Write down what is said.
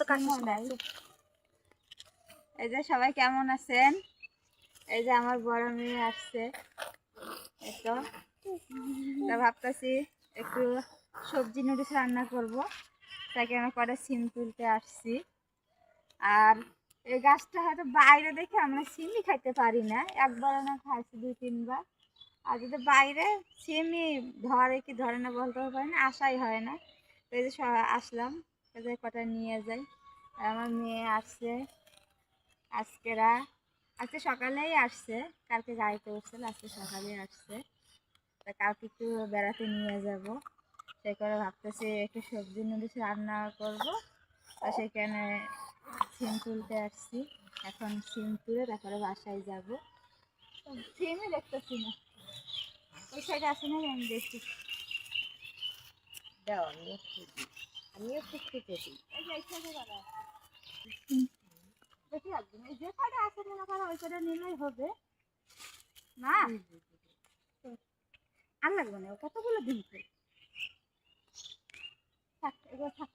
তো কাটিস না। এই যে সবাই কেমন আছেন? এই যে আমার বড় মেয়ে আসছে, এই তো ভাবতেছি একটু সবজি নুডলস রান্না করব, তাই আমি কটা সিম তুলতে আসছি। আর এই গাছটা হয়তো বাইরে দেখে আমরা সিমই খাইতে পারি না, একবার না খাইছি 2-3 বার। আর যদি বাইরে সিমই ধরে কি ধরে না বলতে পারি না, আশাই হয় না। তো এই যে আসলাম, এই যে কটা নিয়ে যাই। আর আমার মেয়ে আসছে আজকে সকালেই আসছে, কালকে গাড়িতে উঠছিল, আজকে সকালেই আসছে। তা কালকে একটু বেড়াতে নিয়ে যাব, সেই করে ভাবতেছি একটু সবজি নুডলস রান্না করব। তা সেখানে সিম তুলতে আসছি, এখন সিম তুলে তারপরে বাসায় যাব। সিমই দেখতেছি না, ওই সাইডে আছে না, আমি দেখছি। আমিও খুঁজতেছি, এই যে এই সাইডে বাবা দেখি একদম এই যে সাইডে আছে মনে করো ওই সাইডে নিলেই হবে না। আর লাগবে না, কতগুলো দিন থাক এগুলো থাক।